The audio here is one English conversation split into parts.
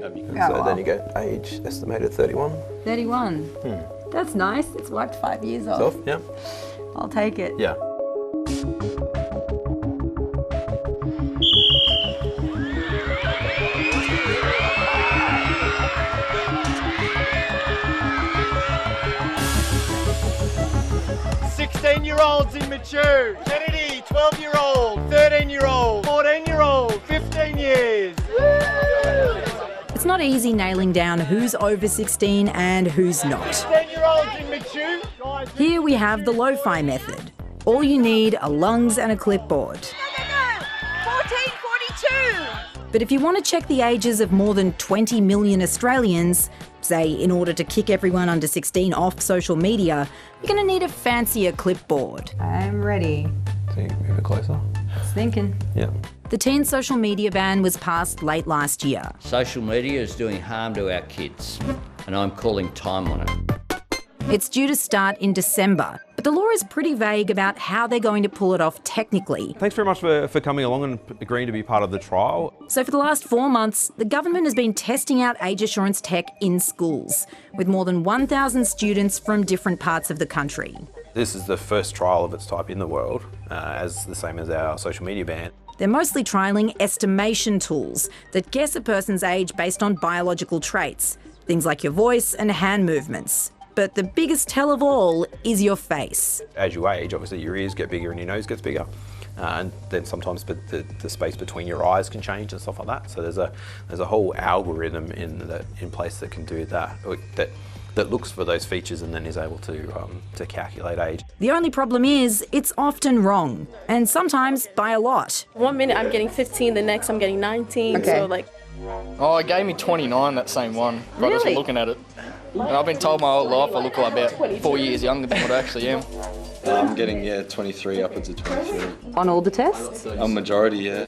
So then you go age estimated 31. 31. That's nice. It's wiped 5 years off. Off, yeah. I'll take it. Yeah. Sixteen-year-olds immature. Kennedy, 12-year-old, 13-year-old, 14-year-old, 15 years. It's not easy nailing down who's over 16 and who's not. 10-year-olds immature. Here we have the lo-fi method. All you need are lungs and a clipboard. No. 1442. But if you want to check the ages of more than 20 million Australians, say in order to kick everyone under 16 off social media, you're going to need a fancier clipboard. I'm ready. So you move it closer. Just thinking. Yeah. The teen social media ban was passed late last year. Social media is doing harm to our kids, and I'm calling time on it. It's due to start in December, but the law is pretty vague about how they're going to pull it off technically. Thanks very much for coming along and agreeing to be part of the trial. So for the last 4 months, the government has been testing out age assurance tech in schools, with more than 1,000 students from different parts of the country. This is the first trial of its type in the world, as the same as our social media ban. They're mostly trialling estimation tools that guess a person's age based on biological traits, things like your voice and hand movements. But the biggest tell of all is your face. As you age, obviously your ears get bigger and your nose gets bigger. And then sometimes the space between your eyes can change and stuff like that. So there's a whole algorithm in place that can do that, that looks for those features and then is able to calculate age. The only problem is it's often wrong, and sometimes by a lot. 1 minute I'm getting 15, the next I'm getting 19. Okay. So like. Oh, it gave me 29, that same one. But Really? I was looking at it. And I've been told my whole life I look like about 4 years younger than what I actually am. I'm getting, 23, upwards of 23. On all the tests? A majority, yeah.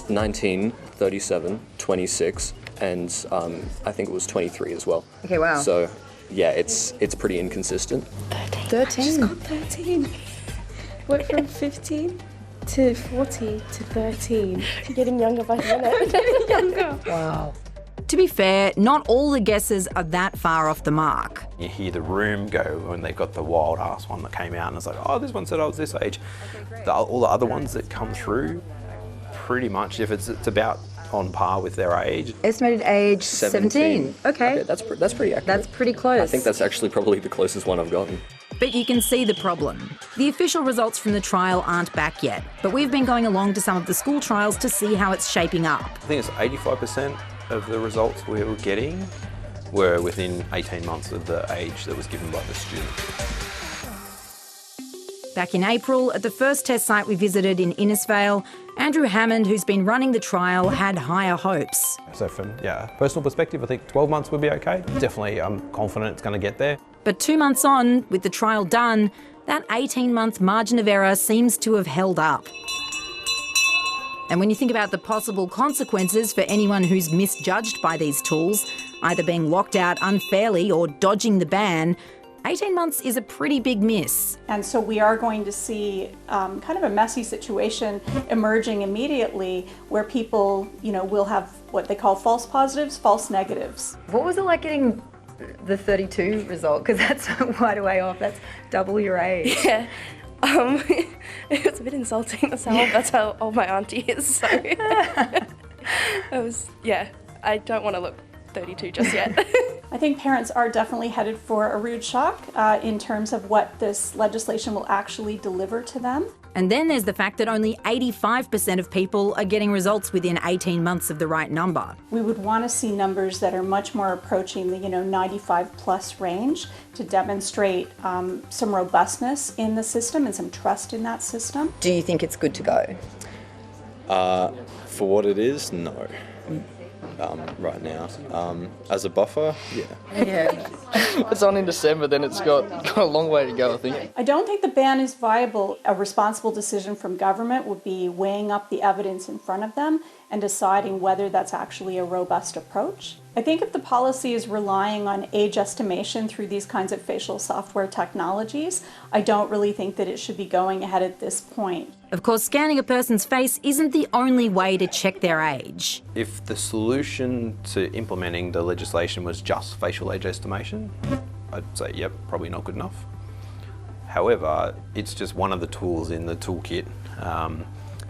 19, 37, 26, and I think it was 23 as well. Okay, wow. So, yeah, it's pretty inconsistent. 13. Just got 13. Went from 15 to 40 to 13. Getting younger by the minute. Getting younger. Wow. To be fair, not all the guesses are that far off the mark. You hear the room go when they've got the wild ass one that came out and it's like, oh, this one said I was this age. All the other ones that come through, pretty much, if it's about on par with their age. Estimated age 17. Okay. That's pretty accurate. That's pretty close. I think that's actually probably the closest one I've gotten. But you can see the problem. The official results from the trial aren't back yet, but we've been going along to some of the school trials to see how it's shaping up. I think it's 85% of the results we were getting were within 18 months of the age that was given by the student. Back in April, at the first test site we visited in Innisfail, Andrew Hammond, who's been running the trial, had higher hopes. So from personal perspective, I think 12 months would be okay. Definitely, I'm confident it's going to get there. But 2 months on, with the trial done, that 18-month margin of error seems to have held up. And when you think about the possible consequences for anyone who's misjudged by these tools, either being locked out unfairly or dodging the ban, 18 months is a pretty big miss. And so we are going to see kind of a messy situation emerging immediately where people, will have what they call false positives, false negatives. What was it like getting the 32 result? Because that's quite a way off. That's double your age. Yeah. It was a bit insulting. That's how old my auntie is. So I don't want to look 32 just yet. I think parents are definitely headed for a rude shock in terms of what this legislation will actually deliver to them. And then there's the fact that only 85% of people are getting results within 18 months of the right number. We would want to see numbers that are much more approaching the 95 plus range to demonstrate some robustness in the system and some trust in that system. Do you think it's good to go? For what it is, no. Right now. As a buffer, yeah. Yeah. It's on in December, then it's got a long way to go, I think. I don't think the ban is viable. A responsible decision from government would be weighing up the evidence in front of them and deciding whether that's actually a robust approach. I think if the policy is relying on age estimation through these kinds of facial software technologies, I don't really think that it should be going ahead at this point. Of course, scanning a person's face isn't the only way to check their age. If the solution to implementing the legislation was just facial age estimation, I'd say, yep, probably not good enough. However, it's just one of the tools in the toolkit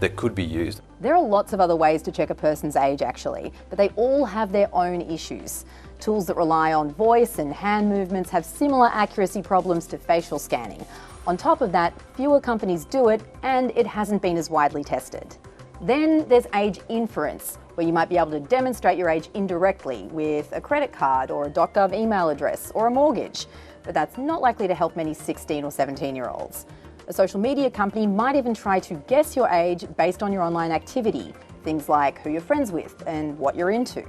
that could be used. There are lots of other ways to check a person's age actually, but they all have their own issues. Tools that rely on voice and hand movements have similar accuracy problems to facial scanning. On top of that, fewer companies do it and it hasn't been as widely tested. Then there's age inference, where you might be able to demonstrate your age indirectly with a credit card or a .gov email address or a mortgage, but that's not likely to help many 16 or 17-year-olds. A social media company might even try to guess your age based on your online activity, things like who you're friends with and what you're into.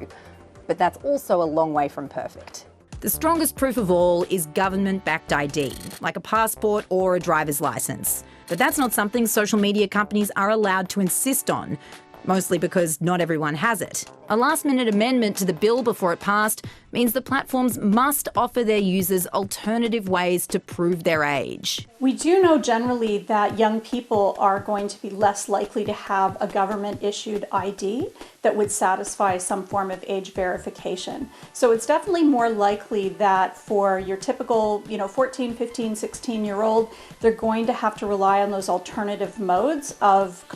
But that's also a long way from perfect. The strongest proof of all is government-backed ID, like a passport or a driver's licence. But that's not something social media companies are allowed to insist on, mostly because not everyone has it. A last-minute amendment to the bill before it passed means that platforms must offer their users alternative ways to prove their age. We do know generally that young people are going to be less likely to have a government-issued ID that would satisfy some form of age verification. So it's definitely more likely that for your typical, 14, 15, 16-year-old, they're going to have to rely on those alternative modes of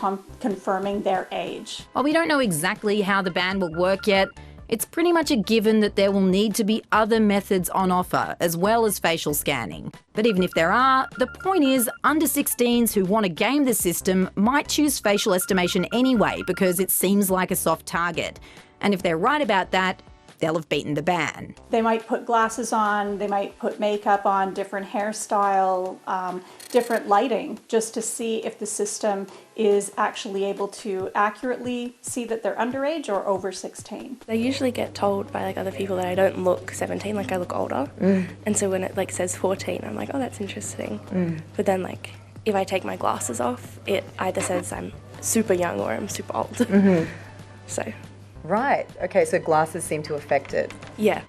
confirming their age. While we don't know exactly how the ban will work yet, it's pretty much a given that there will need to be other methods on offer, as well as facial scanning. But even if there are, the point is, under 16s who want to game the system might choose facial estimation anyway because it seems like a soft target. And if they're right about that, they'll have beaten the ban. They might put glasses on, they might put makeup on, different hairstyle, different lighting, just to see if the system is actually able to accurately see that they're underage or over 16. I usually get told by other people that I don't look 17, I look older. And so when it says 14, I'm like, oh, that's interesting. But then if I take my glasses off, it either says I'm super young or I'm super old. So. Right, okay, so glasses seem to affect it. Yeah.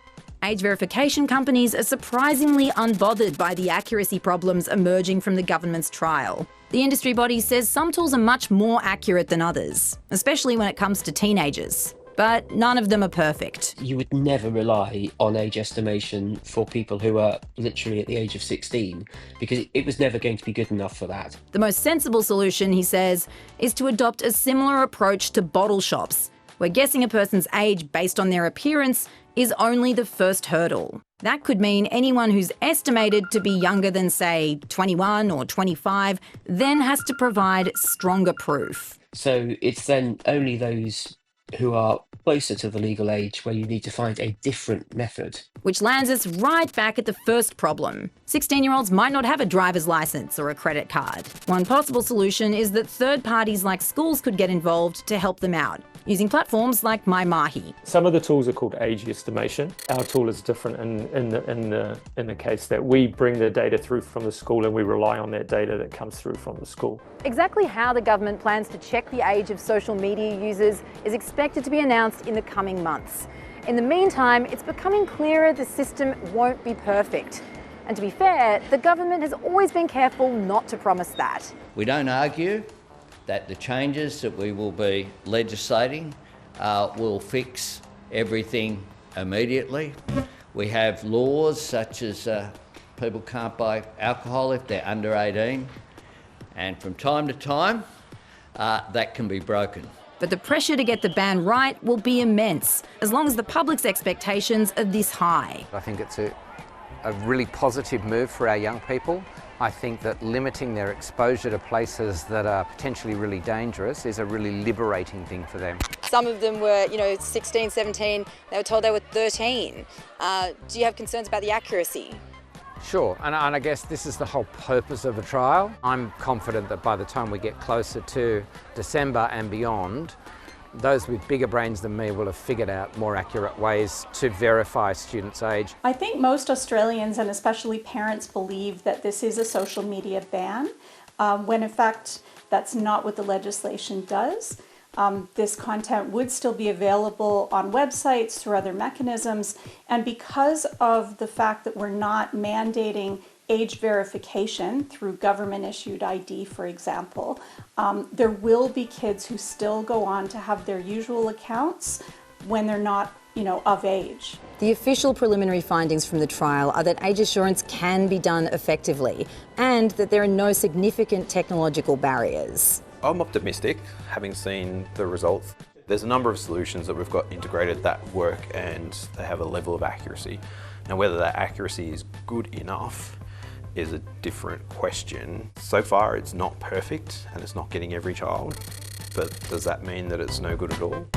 Age verification companies are surprisingly unbothered by the accuracy problems emerging from the government's trial. The industry body says some tools are much more accurate than others, especially when it comes to teenagers. But none of them are perfect. You would never rely on age estimation for people who are literally at the age of 16, because it was never going to be good enough for that. The most sensible solution, he says, is to adopt a similar approach to bottle shops, where guessing a person's age based on their appearance is only the first hurdle. That could mean anyone who's estimated to be younger than, say, 21 or 25 then has to provide stronger proof. So it's then only those who are closer to the legal age where you need to find a different method. Which lands us right back at the first problem. 16-year-olds might not have a driver's licence or a credit card. One possible solution is that third parties like schools could get involved to help them out, using platforms like My Mahi. Some of the tools are called age estimation. Our tool is different in the case that we bring the data through from the school and we rely on that data that comes through from the school. Exactly how the government plans to check the age of social media users is expected to be announced in the coming months. In the meantime, it's becoming clearer the system won't be perfect. And to be fair, the government has always been careful not to promise that. We don't argue that the changes that we will be legislating will fix everything immediately. We have laws such as people can't buy alcohol if they're under 18, and from time to time that can be broken. But the pressure to get the ban right will be immense, as long as the public's expectations are this high. I think it's a really positive move for our young people. I think that limiting their exposure to places that are potentially really dangerous is a really liberating thing for them. Some of them were, 16, 17, they were told they were 13. Do you have concerns about the accuracy? Sure, and I guess this is the whole purpose of a trial. I'm confident that by the time we get closer to December and beyond, those with bigger brains than me will have figured out more accurate ways to verify students' age. I think most Australians, and especially parents, believe that this is a social media ban, when in fact that's not what the legislation does. This content would still be available on websites through other mechanisms, and because of the fact that we're not mandating age verification through government-issued ID, for example, there will be kids who still go on to have their usual accounts when they're not, of age. The official preliminary findings from the trial are that age assurance can be done effectively and that there are no significant technological barriers. I'm optimistic, having seen the results. There's a number of solutions that we've got integrated that work and they have a level of accuracy. Now, whether that accuracy is good enough is a different question. So far, it's not perfect and it's not getting every child, but does that mean that it's no good at all?